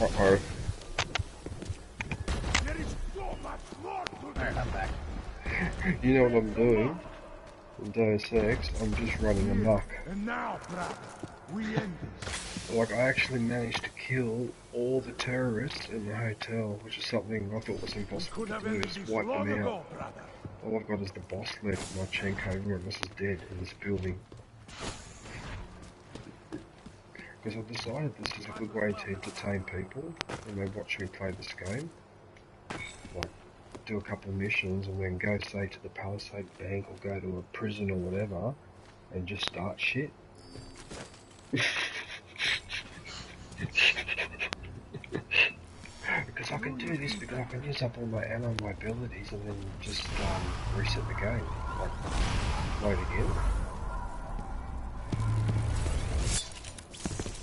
Uh-oh. Alright, I'm back. You know what I'm doing? In Deus Ex, I'm just running amok. And now, brother, we end this. Like, I actually managed to kill all the terrorists in the hotel, which is something I thought was impossible to do, is wipe them out. All I've got is the boss left, Marchenko, everyone else is dead in this building. Because I've decided this is a good way to entertain people when they watch me play this game. Like, do a couple of missions and then go, say, to the Palisade Bank or go to a prison or whatever and just start shit. Because I can do this because I can use up all my ammo and my abilities and then just reset the game. Like, load again.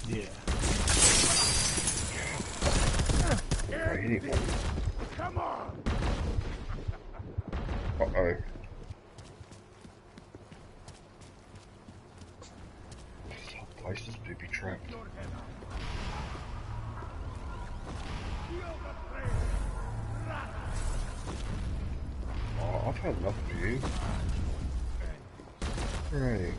Yeah. I hit him. Come on. Uh-oh. This whole place is booby trapped. Oh, I've had enough of you. Right.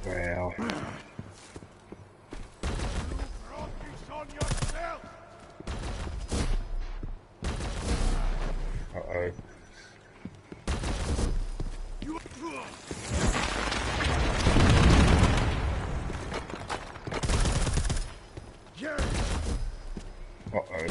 Wow. Uh-oh. Uh-oh.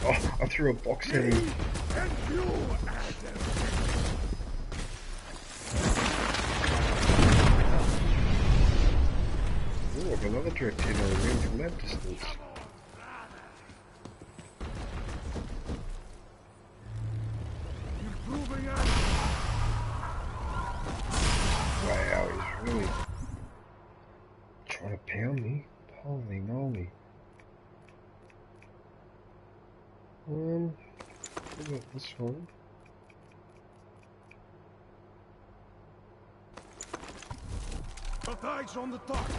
Oh, I threw a box at him. Oh, I've got another direct hit on him from that distance. Wow, he's really trying to pound me. Holy moly. What about this one? Got eyes on the target.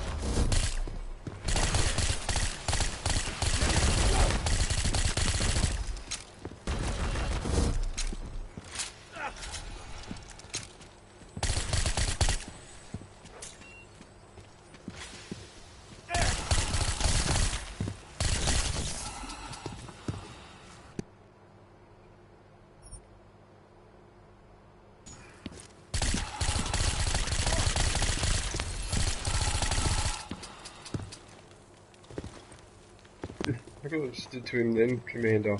Look at what I just did to him then, Commander.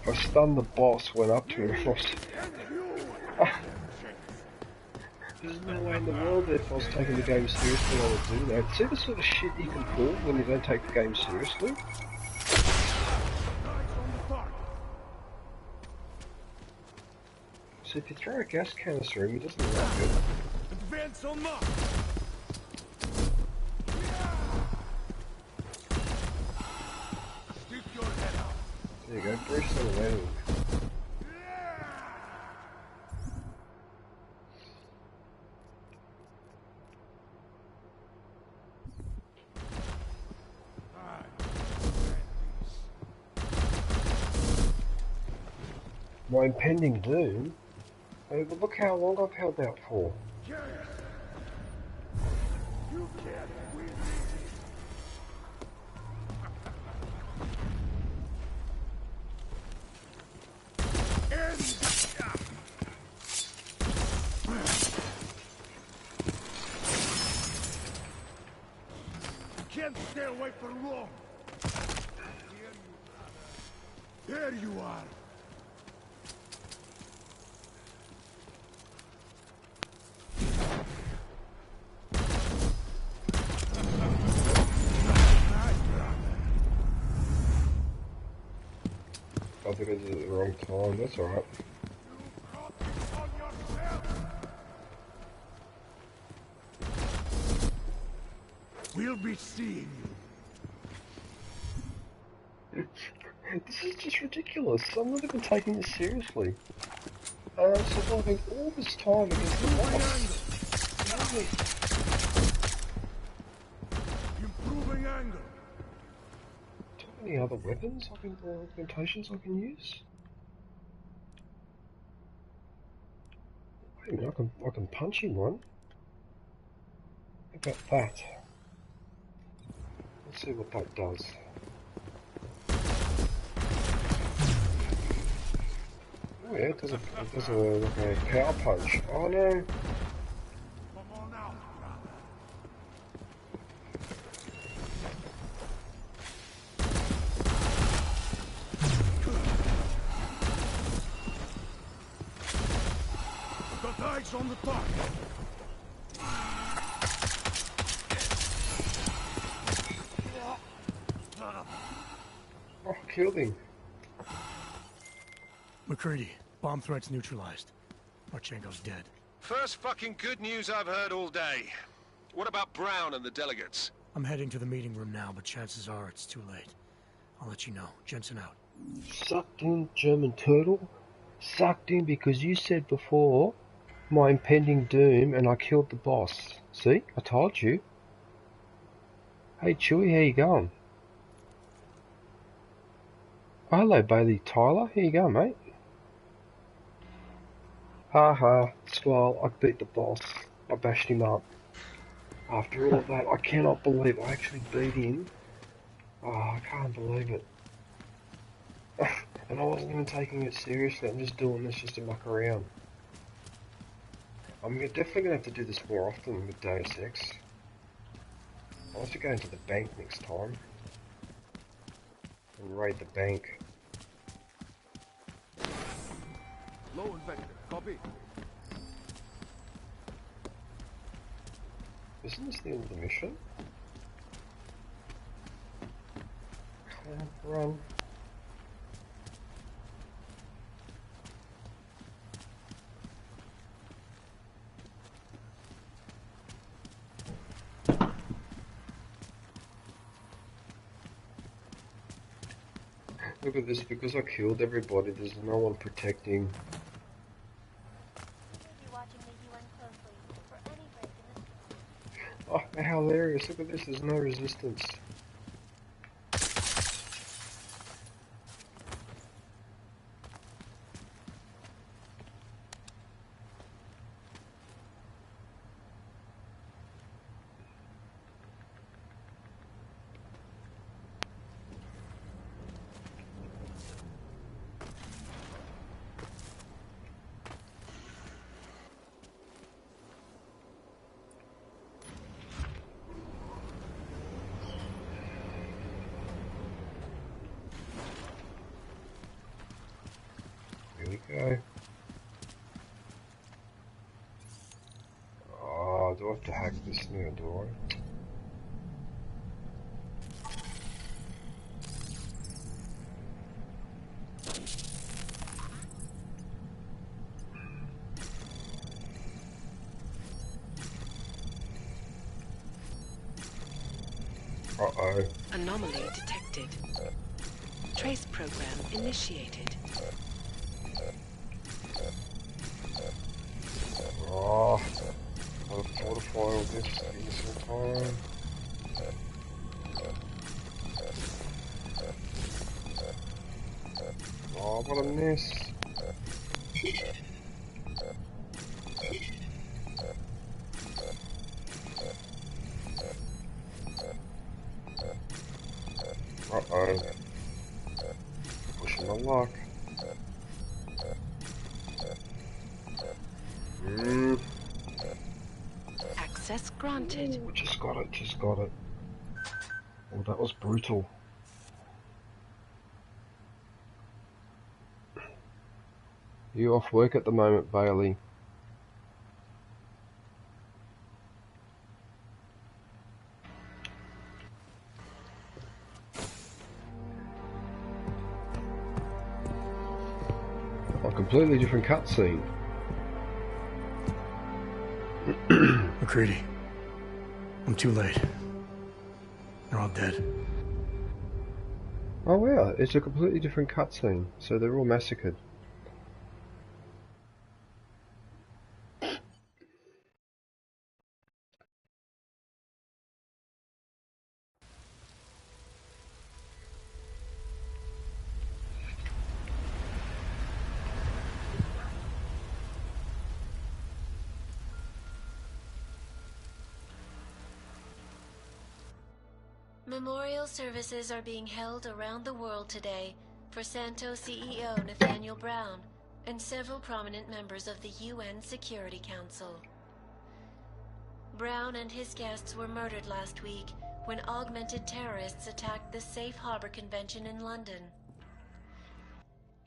I stunned the boss, went up to him, and there's no way in the world that if I was taking the game seriously I would do that. See the sort of shit you can pull when you don't take the game seriously? So if you throw a gas canister at him, he doesn't like it. Advance on mark. Stick your head out. There you go, brace on the landing. My impending doom? Oh, but look how long I've held out for. You can't win. Can't stay away for long. Here you are. I think I did it at the wrong time, that's alright. We'll be seeing you. This is just ridiculous. I'm not even taking this seriously. And I'm surviving all this time against the boss. Really? Improving angle. Do I have any other weapons I can, or augmentations I can use? Wait a minute, I can punch in one. How about that? Let's see what that does. Oh yeah, it does like a power punch. Oh no! Come on out, brother. Got eyes on the target. Oh, killed him. McCready, bomb threats neutralized. Marchenko's dead. First fucking good news I've heard all day. What about Brown and the delegates? I'm heading to the meeting room now, but chances are it's too late. I'll let you know. Jensen out. Sucked in, German turtle. Sucked in because you said before my impending doom and I killed the boss. See? I told you. Hey Chewie, how you going? Oh, hello Bailey Tyler, here you go mate. Haha, Squall, I beat the boss. I bashed him up. After all of that, I cannot believe I actually beat him. Oh, I can't believe it. And I wasn't even taking it seriously, I'm just doing this just to muck around. I'm definitely going to have to do this more often with Deus Ex. I'll have to go into the bank next time. And raid the bank. Low and vector, copy. Isn't this the end of the mission? Come on, run. Look at this, because I killed everybody, there's no one protecting. Oh, how hilarious, look at this, there's no resistance. I have to hack this now, do I? Uh-oh. Anomaly detected. Trace program initiated. Oh, I'll fortify all this in some time. Oh, what a mess. Uh-oh. Pushing my luck. Access granted. Ooh, just got it, just got it. Oh, that was brutal. You off work at the moment, Bailey? A completely different cutscene. McCready, I'm too late. They're all dead. Oh yeah, it's a completely different cutscene, so they're all massacred. Memorial services are being held around the world today for Santo CEO Nathaniel Brown and several prominent members of the UN Security Council. Brown and his guests were murdered last week when augmented terrorists attacked the Safe Harbor Convention in London.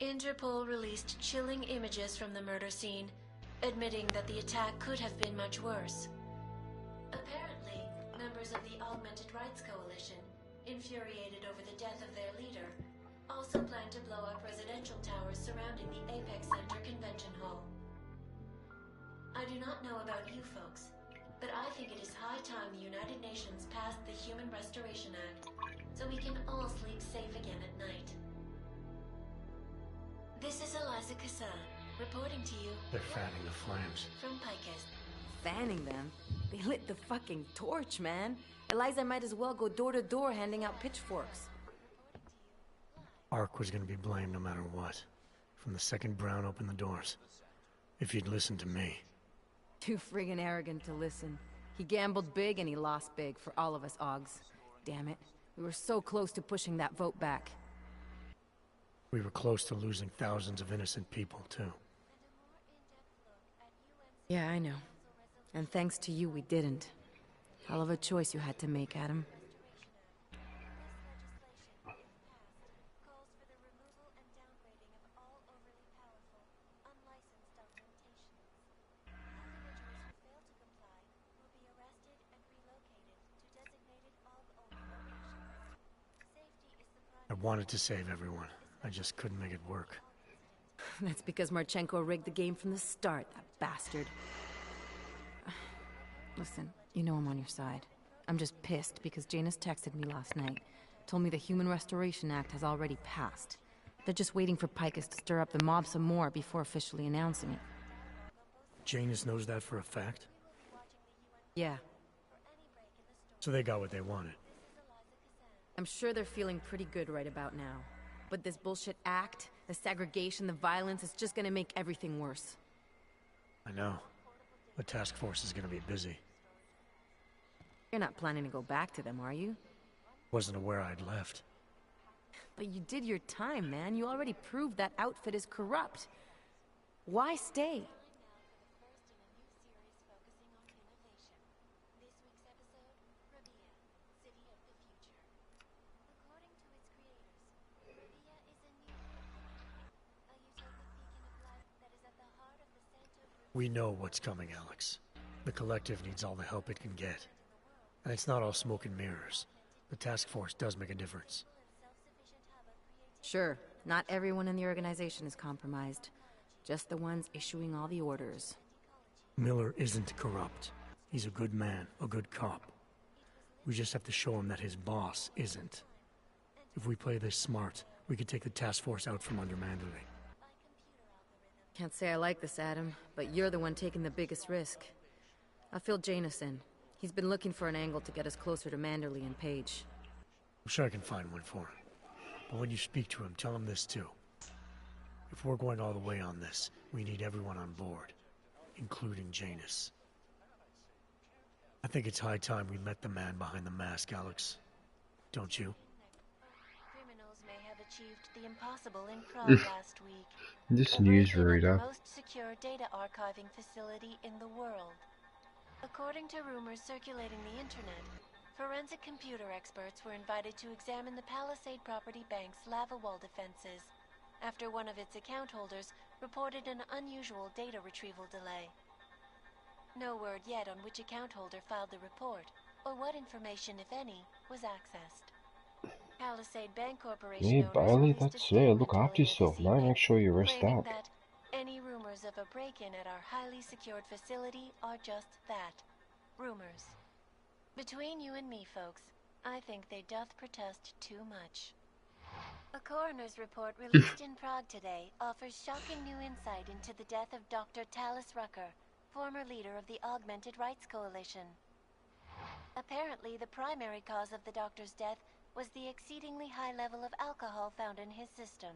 Interpol released chilling images from the murder scene, admitting that the attack could have been much worse. Apparently, members of the Augmented Rights Coalition, infuriated over the death of their leader, also plan to blow up residential towers surrounding the Apex Center Convention Hall. I do not know about you folks, but I think it is high time the United Nations passed the Human Restoration Act, so we can all sleep safe again at night. This is Eliza Cassan, reporting to you. They're fanning the flames. From Picus. Fanning them? They lit the fucking torch, man. Eliza might as well go door to door handing out pitchforks. Ark was gonna be blamed no matter what. From the second Brown opened the doors. If he'd listened to me. Too friggin' arrogant to listen. He gambled big and he lost big for all of us Augs. Damn it. We were so close to pushing that vote back. We were close to losing thousands of innocent people, too. Yeah, I know. And thanks to you, we didn't. Hell of a choice you had to make, Adam. I wanted to save everyone. I just couldn't make it work. That's because Marchenko rigged the game from the start, that bastard. Listen, you know I'm on your side. I'm just pissed because Janus texted me last night. Told me the Human Restoration Act has already passed. They're just waiting for Picus to stir up the mob some more before officially announcing it. Janus knows that for a fact? Yeah. So they got what they wanted. I'm sure they're feeling pretty good right about now. But this bullshit act, the segregation, the violence, is just gonna make everything worse. I know. The task force is gonna be busy. You're not planning to go back to them, are you? Wasn't aware I'd left. But you did your time, man. You already proved that outfit is corrupt. Why stay? We know what's coming, Alex. The Collective needs all the help it can get. And it's not all smoke and mirrors. The task force does make a difference. Sure, not everyone in the organization is compromised. Just the ones issuing all the orders. Miller isn't corrupt. He's a good man, a good cop. We just have to show him that his boss isn't. If we play this smart, we could take the task force out from under Manderley. Can't say I like this, Adam, but you're the one taking the biggest risk. I filled Janus in. He's been looking for an angle to get us closer to Manderley and Page. I'm sure I can find one for him. But when you speak to him, tell him this too. If we're going all the way on this, we need everyone on board, including Janus. I think it's high time we met the man behind the mask, Alex. Don't you? Criminals may have achieved the impossible in Prague last week. This newsreader. The most secure data archiving facility in the world. According to rumors circulating the internet, forensic computer experts were invited to examine the Palisade Property Bank's lava wall defenses after one of its account holders reported an unusual data retrieval delay. No word yet on which account holder filed the report, or what information, if any, was accessed. Palisade Bank Corporation Yeah, Bailey, that's it. Look after yourself, man. Make sure you rest up. That any rumors of a break-in at our highly secured facility are just that, rumors. Between you and me, folks, I think they doth protest too much. A coroner's report released in Prague today offers shocking new insight into the death of Dr. Talis Rucker, former leader of the Augmented Rights Coalition. Apparently, the primary cause of the doctor's death was the exceedingly high level of alcohol found in his system.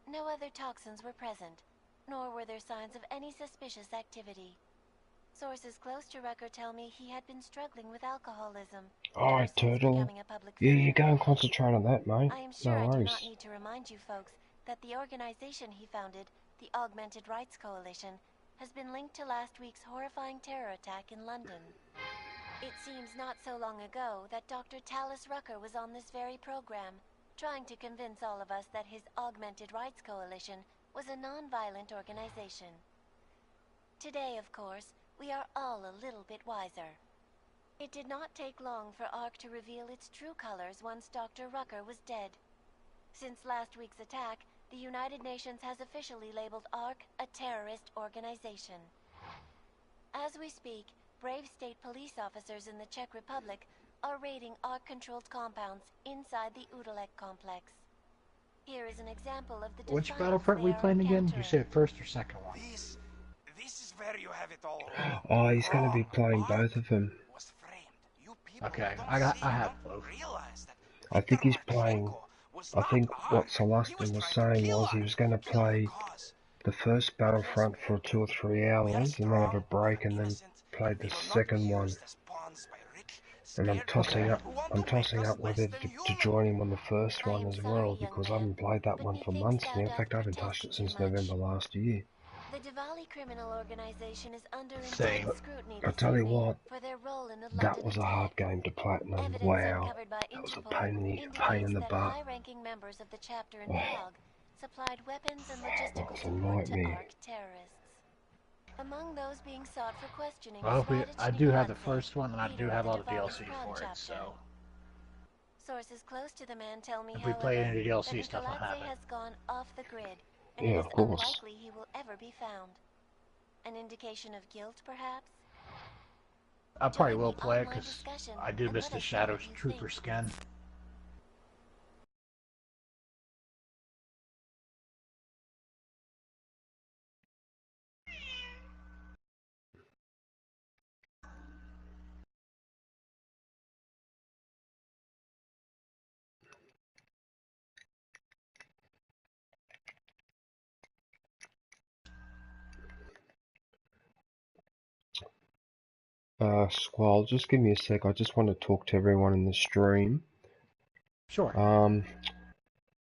No other toxins were present, nor were there signs of any suspicious activity. Sources close to Rucker tell me he had been struggling with alcoholism. Alright, Turtle. Yeah, you go and concentrate on that, mate. I am sure No I do worries. not need to remind you folks that the organization he founded, the Augmented Rights Coalition, has been linked to last week's horrifying terror attack in London. It seems not so long ago that Dr. Talis Rucker was on this very program, trying to convince all of us that his Augmented Rights Coalition was a non-violent organization. Today, of course, we are all a little bit wiser. It did not take long for ARC to reveal its true colors once Dr. Rucker was dead. Since last week's attack, the United Nations has officially labeled ARC a terrorist organization. As we speak, brave state police officers in the Czech Republic are raiding ARC-controlled compounds inside the Udalek complex. Here is an example of the Which Battlefront we playing again? You said first or second one? This is where you have it all. Oh, he's going to be playing both of them. Okay, I have both. I think he's playing. I think what Celestin was saying was he was going to play the first Battlefront for 2 or 3 hours and then have a break and then play the second one. And I'm tossing up whether to join him on the first one as well, because I haven't played that one for months now. In fact, I haven't touched it since November last year. The Diwali criminal organization is under Same. I tell you what, that was a hard game to platinum. Wow, that was a pain in the butt. High-ranking members of the chapter in Prague supplied weapons and That logistical was a support to nightmare. ARC terrorists. Among those being sought for questioning Well, was I do have the first one, and I do have all the DLC for it, so... Sources close to the man tell me, If we play however, any DLC that stuff, I'll have it. has gone off the grid, and Yeah, it of is course. unlikely he will ever be found. An indication of guilt, perhaps? I probably will play it, because I do miss the Shadow Trooper skin. Squall, just give me a sec. I just want to talk to everyone in the stream. Sure.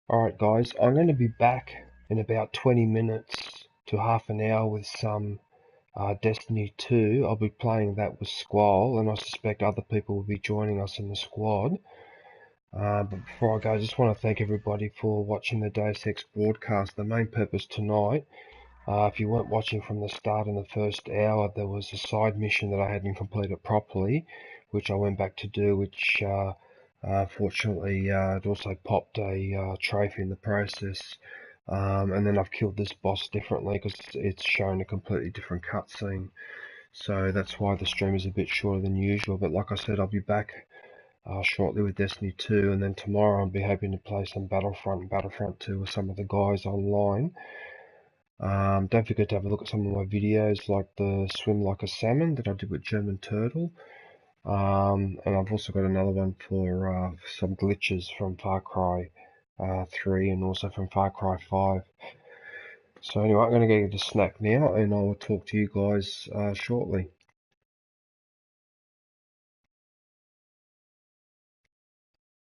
Alright guys, I'm going to be back in about 20 minutes to half an hour with some Destiny 2. I'll be playing that with Squall, and I suspect other people will be joining us in the squad. But before I go, I just want to thank everybody for watching the Deus Ex broadcast. The main purpose tonight If you weren't watching from the start in the first hour, there was a side mission that I hadn't completed properly, which I went back to do, which fortunately it also popped a trophy in the process. And then I've killed this boss differently because it's shown a completely different cutscene. So that's why the stream is a bit shorter than usual. But like I said, I'll be back shortly with Destiny 2, and then tomorrow I'll be hoping to play some Battlefront and Battlefront 2 with some of the guys online. Don't forget to have a look at some of my videos like the swim like a salmon that I did with German Turtle. And I've also got another one for some glitches from Far Cry 3 and also from Far Cry 5. So anyway, I'm going to get a snack now and I will talk to you guys shortly.